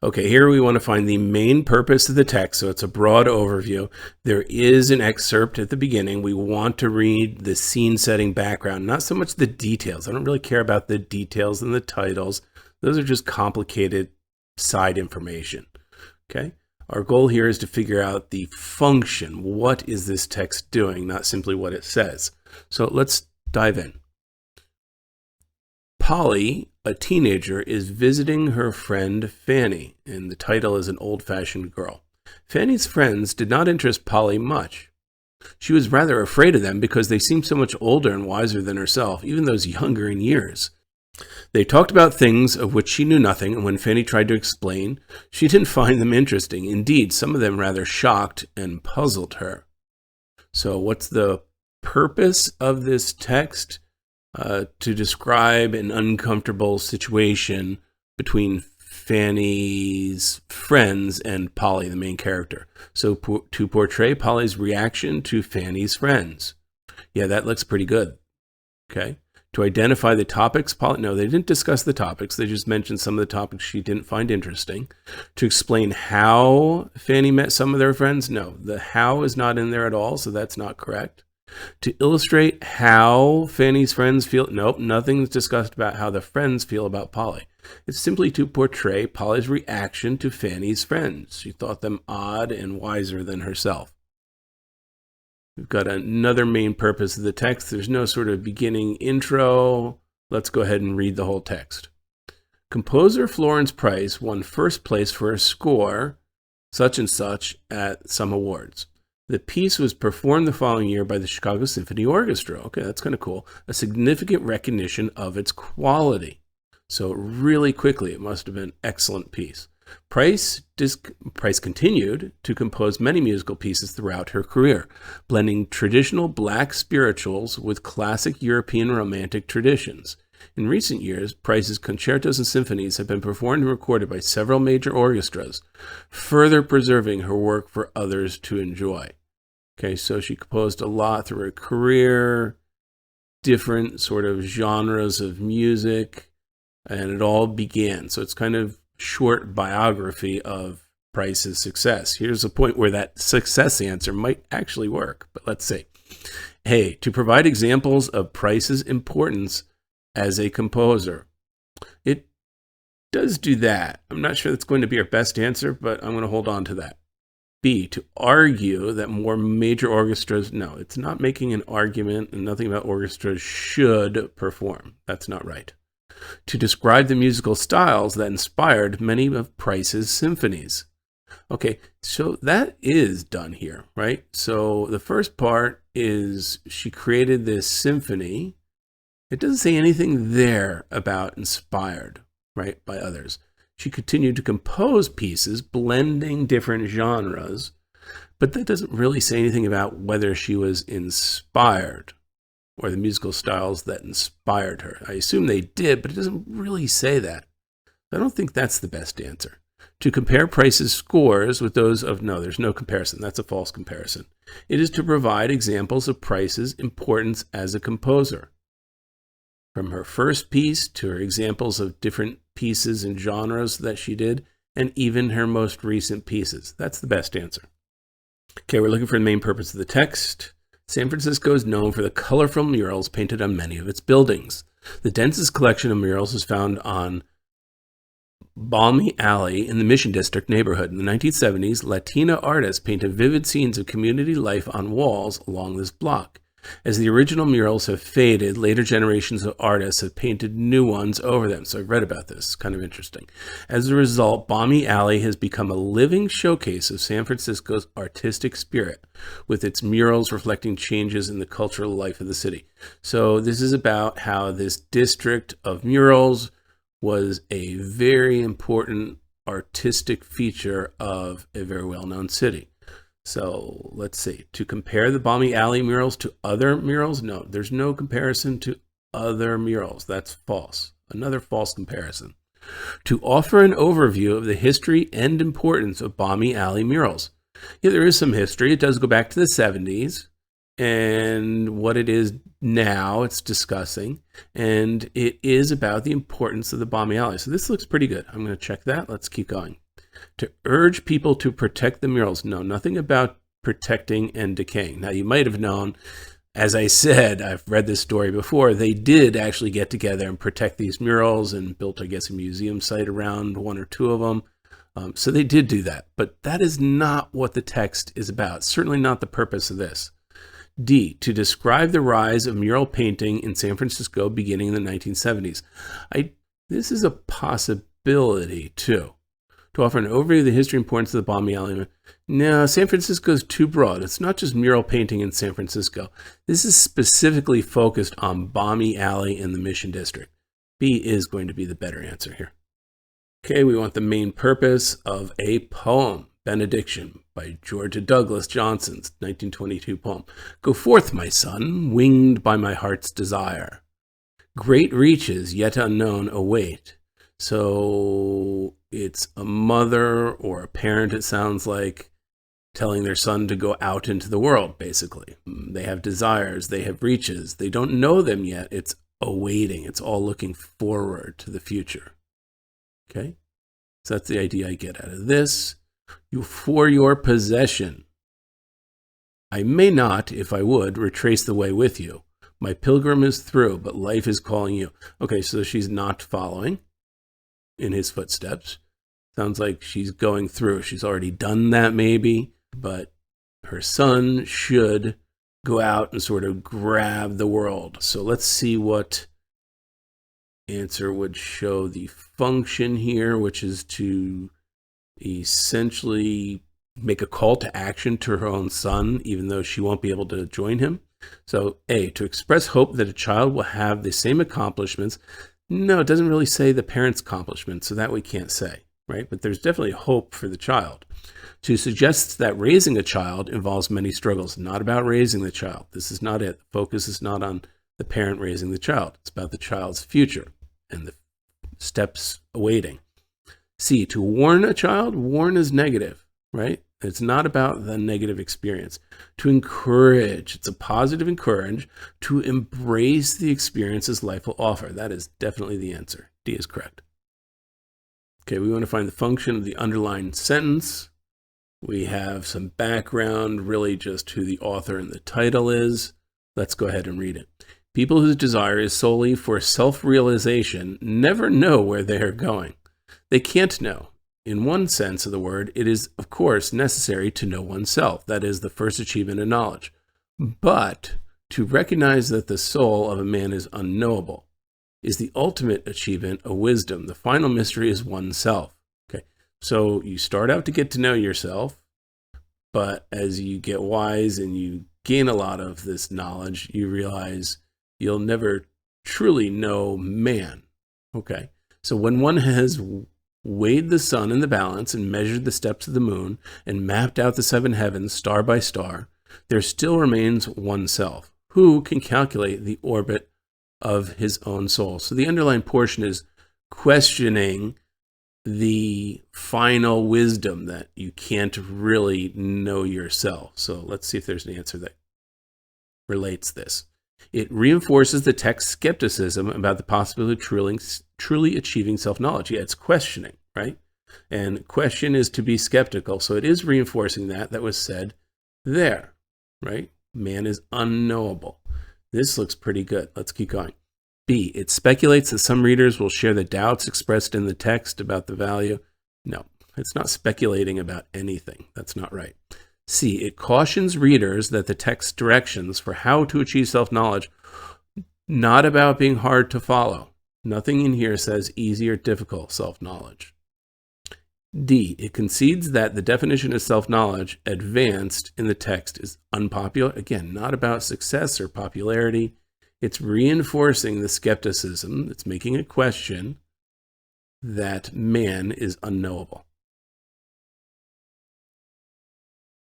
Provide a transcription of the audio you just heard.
Okay, here we want to find the main purpose of the text, so it's a broad overview. There is an excerpt at the beginning. We want to read the scene setting background, not so much the details. I don't really care about the details and the titles. Those are just complicated side information. Okay, our goal here is to figure out the function. What is this text doing, not simply what it says. So let's dive in. Polly, a teenager, is visiting her friend Fanny, and the title is An Old-Fashioned Girl. Fanny's friends did not interest Polly much. She was rather afraid of them because they seemed so much older and wiser than herself, even those younger in years. They talked about things of which she knew nothing, and when Fanny tried to explain, she didn't find them interesting. Indeed, some of them rather shocked and puzzled her. So what's the purpose of this text? To describe an uncomfortable situation between Fanny's friends and Polly, the main character. So to portray Polly's reaction to Fanny's friends. Yeah, that looks pretty good. Okay. To identify the topics, Polly, no, they didn't discuss the topics. They just mentioned some of the topics she didn't find interesting. To explain how Fanny met some of their friends, no, the how is not in there at all, so that's not correct. To illustrate how Fanny's friends feel, nope, nothing's discussed about how the friends feel about Polly. It's simply to portray Polly's reaction to Fanny's friends. She thought them odd and wiser than herself. We've got another main purpose of the text. There's no sort of beginning intro. Let's go ahead and read the whole text. Composer Florence Price won first place for a score, such and such, at some awards. The piece was performed the following year by the Chicago Symphony Orchestra. Okay, that's kind of cool. A significant recognition of its quality. So really quickly, it must have been an excellent piece. Price continued to compose many musical pieces throughout her career, blending traditional black spirituals with classic European romantic traditions. In recent years, Price's concertos and symphonies have been performed and recorded by several major orchestras, further preserving her work for others to enjoy. Okay, so she composed a lot through her career, different sort of genres of music, and it all began. So it's kind of short biography of Price's success. Here's a point where that success answer might actually work, but let's see. Hey, to provide examples of Price's importance as a composer. It does do that. I'm not sure that's going to be our best answer, but I'm going to hold on to that. B, to argue that more major orchestras, no, it's not making an argument and nothing about orchestras should perform. That's not right. To describe the musical styles that inspired many of Price's symphonies. Okay, so that is done here, right? So the first part is she created this symphony. It doesn't say anything there about inspired, right, by others. She continued to compose pieces, blending different genres, but that doesn't really say anything about whether she was inspired or the musical styles that inspired her. I assume they did, but it doesn't really say that. I don't think that's the best answer. To compare Price's scores with those of, no, there's no comparison. That's a false comparison. It is to provide examples of Price's importance as a composer. From her first piece to her examples of different pieces and genres that she did, and even her most recent pieces. That's the best answer. Okay, we're looking for the main purpose of the text. San Francisco is known for the colorful murals painted on many of its buildings. The densest collection of murals is found on Balmy Alley in the Mission District neighborhood. In the 1970s, Latina artists painted vivid scenes of community life on walls along this block. As the original murals have faded, later generations of artists have painted new ones over them. So I've read about this. It's kind of interesting. As a result, Balmy Alley has become a living showcase of San Francisco's artistic spirit, with its murals reflecting changes in the cultural life of the city. So this is about how this district of murals was a very important artistic feature of a very well-known city. So let's see, to compare the Balmy Alley murals to other murals, no, there's no comparison to other murals. That's false. Another false comparison. To offer an overview of the history and importance of Balmy Alley murals. Yeah, there is some history. It does go back to the 70s and what it is now it's discussing. And it is about the importance of the Balmy Alley. So this looks pretty good. I'm going to check that. Let's keep going. To urge people to protect the murals. No, nothing about protecting and decaying. Now, you might have known, as I said, I've read this story before, they did actually get together and protect these murals and built, I guess, a museum site around one or two of them. So they did do that, but that is not what the text is about. Certainly not the purpose of this. D, to describe the rise of mural painting in San Francisco beginning in the 1970s. This is a possibility, too. To offer an overview of the history and importance of the Balmy Alley. No, San Francisco is too broad. It's not just mural painting in San Francisco. This is specifically focused on Balmy Alley in the Mission District. B is going to be the better answer here. Okay, we want the main purpose of a poem. Benediction by Georgia Douglas Johnson's 1922 poem. Go forth, my son, winged by my heart's desire. Great reaches yet unknown await. So it's a mother or a parent, it sounds like, telling their son to go out into the world, basically. They have desires, they have reaches. They don't know them yet. It's awaiting. It's all looking forward to the future. Okay? So that's the idea I get out of this. For your possession. I may not, if I would, retrace the way with you. My pilgrim is through, but life is calling you. Okay, so she's not following in his footsteps. Sounds like she's going through. She's already done that maybe, but her son should go out and sort of grab the world. So let's see what answer would show the function here, which is to essentially make a call to action to her own son, even though she won't be able to join him. So A, to express hope that a child will have the same accomplishments. No, it doesn't really say the parent's accomplishments, so that we can't say, right? But there's definitely hope for the child. To suggest that raising a child involves many struggles, not about raising the child. This is not it. The focus is not on the parent raising the child. It's about the child's future and the steps awaiting. C, to warn a child, warn is negative, right? It's not about the negative experience. To encourage, it's a positive encourage. To embrace the experiences life will offer. That is definitely the answer. D is correct. Okay, we want to find the function of the underlined sentence. We have some background, really just who the author and the title is. Let's go ahead and read it. People whose desire is solely for self-realization never know where they are going. They can't know. In one sense of the word, it is, of course, necessary to know oneself. That is the first achievement of knowledge. But to recognize that the soul of a man is unknowable is the ultimate achievement of wisdom. The final mystery is oneself. Okay, so you start out to get to know yourself, but as you get wise and you gain a lot of this knowledge, you realize you'll never truly know man. Okay, so when one has weighed the sun in the balance and measured the steps of the moon and mapped out the seven heavens star by star, there still remains oneself. Who can calculate the orbit of his own soul? So the underlying portion is questioning the final wisdom that you can't really know yourself. So let's see if there's an answer that relates this. It reinforces the text's skepticism about the possibility of truly achieving self-knowledge. Yeah, it's questioning, right? And question is to be skeptical. So it is reinforcing that was said there, right? Man is unknowable. This looks pretty good. Let's keep going. B, it speculates that some readers will share the doubts expressed in the text about the value. No, it's not speculating about anything. That's not right. C, it cautions readers that the text's directions for how to achieve self-knowledge, not about being hard to follow. Nothing in here says easy or difficult self-knowledge. D, it concedes that the definition of self-knowledge advanced in the text is unpopular. Again, not about success or popularity. It's reinforcing the skepticism. It's making a question that man is unknowable.